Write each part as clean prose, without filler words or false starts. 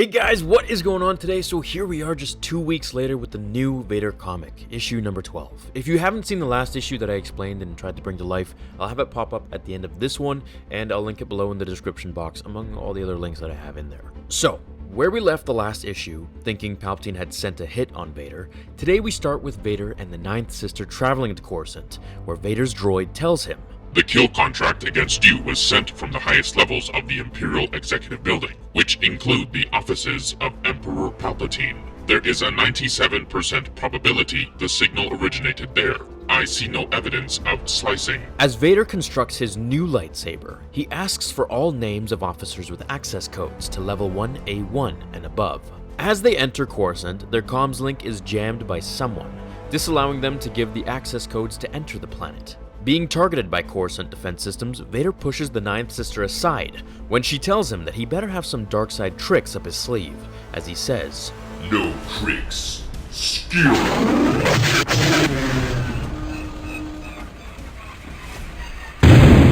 Hey guys, what is going on today? So here we are just 2 weeks later with the new Vader comic, issue number 12. If you haven't seen the last issue that I explained and tried to bring to life, I'll have it pop up at the end of this one, and I'll link it below in the description box among all the other links that I have in there. So, where we left the last issue, thinking Palpatine had sent a hit on Vader, today we start with Vader and the Ninth Sister traveling to Coruscant, where Vader's droid tells him, "The kill contract against you was sent from the highest levels of the Imperial Executive Building, which include the offices of Emperor Palpatine. There is a 97% probability the signal originated there. I see no evidence of slicing." As Vader constructs his new lightsaber, he asks for all names of officers with access codes to level 1A1 and above. As they enter Coruscant, their comms link is jammed by someone, disallowing them to give the access codes to enter the planet. Being targeted by Coruscant defense systems, Vader pushes the Ninth Sister aside when she tells him that he better have some dark side tricks up his sleeve, as he says, "No tricks, skill."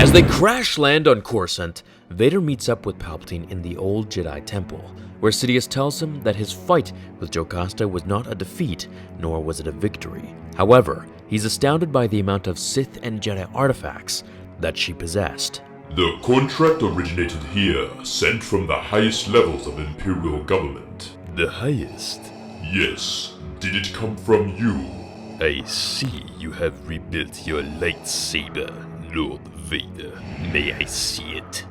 As they crash land on Coruscant, Vader meets up with Palpatine in the old Jedi temple, where Sidious tells him that his fight with Jocasta was not a defeat, nor was it a victory. However, he's astounded by the amount of Sith and Jedi artifacts that she possessed. "The contract originated here, sent from the highest levels of Imperial government." The highest? "Yes. Did it come from you?" I see you have rebuilt your lightsaber, Lord Vader. May I see it?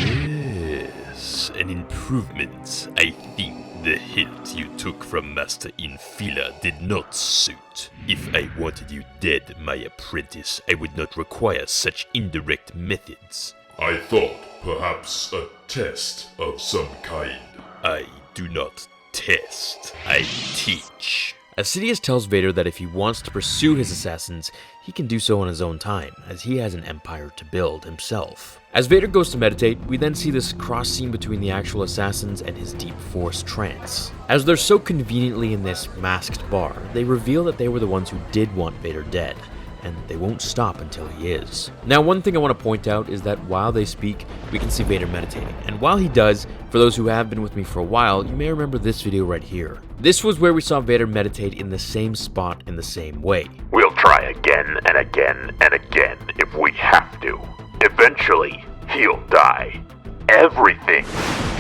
Yes, an improvement. I think the hint you took from Master Infila did not suit. If I wanted you dead, my apprentice, I would not require such indirect methods. "I thought perhaps a test of some kind." I do not test, I teach. As Sidious tells Vader that if he wants to pursue his assassins, he can do so on his own time, as he has an empire to build himself. As Vader goes to meditate, we then see this cross scene between the actual assassins and his deep force trance. As they're so conveniently in this masked bar, they reveal that they were the ones who did want Vader dead, and they won't stop until he is. Now, one thing I want to point out is that while they speak, we can see Vader meditating, and while he does, for those who have been with me for a while, you may remember this video right here. This was where we saw Vader meditate in the same spot in the same way. "We'll try again and again and again if we have to. Eventually, he'll die. Everything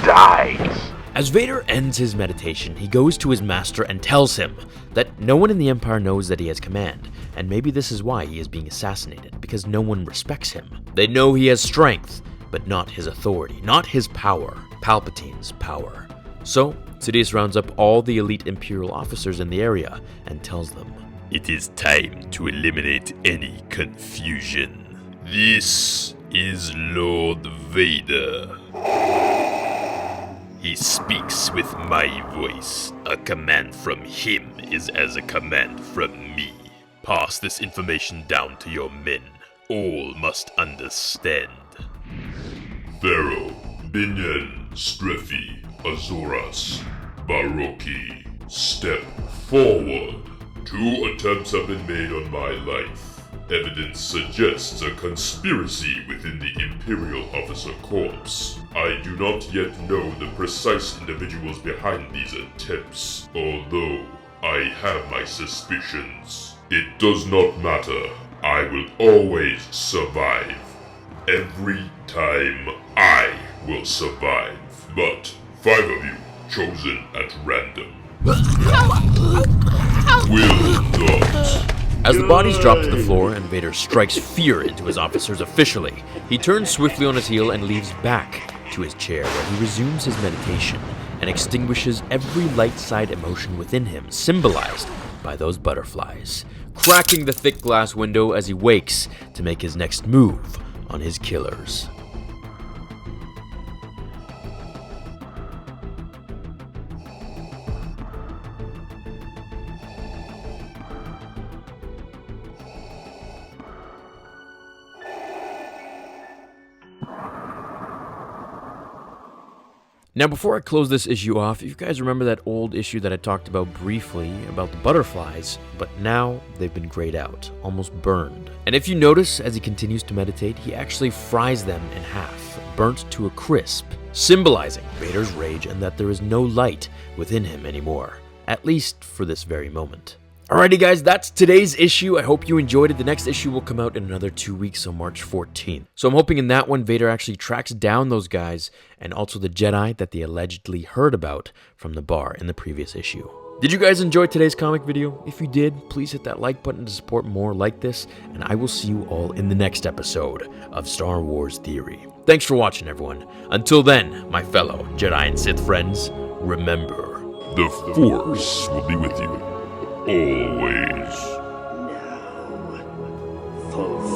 dies." As Vader ends his meditation, he goes to his master and tells him that no one in the Empire knows that he has command, and maybe this is why he is being assassinated, because no one respects him. They know he has strength, but not his authority, not his power, Palpatine's power. So, Sidious rounds up all the elite Imperial officers in the area and tells them, It is time to eliminate any confusion. This is Lord Vader. He speaks with my voice. A command from him is as a command from me. Pass this information down to your men. All must understand. Pharaoh, Binyan, Strefi, Azoras, Baroki, step forward. 2 attempts have been made on my life. Evidence suggests a conspiracy within the Imperial Officer Corps. I do not yet know the precise individuals behind these attempts, although I have my suspicions. It does not matter. I will always survive. Every time I will survive. But 5 of you, chosen at random, will not. As the bodies drop to the floor and Vader strikes fear into his officers officially, he turns swiftly on his heel and leaves back to his chair where he resumes his meditation and extinguishes every light side emotion within him, symbolized by those butterflies, cracking the thick glass window as he wakes to make his next move on his killers. Now, before I close this issue off, if you guys remember that old issue that I talked about briefly about the butterflies, but now they've been grayed out, almost burned. And if you notice, as he continues to meditate, he actually fries them in half, burnt to a crisp. symbolizing Vader's rage and that there is no light within him anymore, at least for this very moment. Alrighty guys, that's today's issue. I hope you enjoyed it. The next issue will come out in another 2 weeks, on March 14th. So I'm hoping in that one, Vader actually tracks down those guys and also the Jedi that they allegedly heard about from the bar in the previous issue. Did you guys enjoy today's comic video? If you did, please hit that like button to support more like this, and I will see you all in the next episode of Star Wars Theory. Thanks for watching, everyone. Until then, my fellow Jedi and Sith friends, remember, The Force will be with you always. Now, fulfill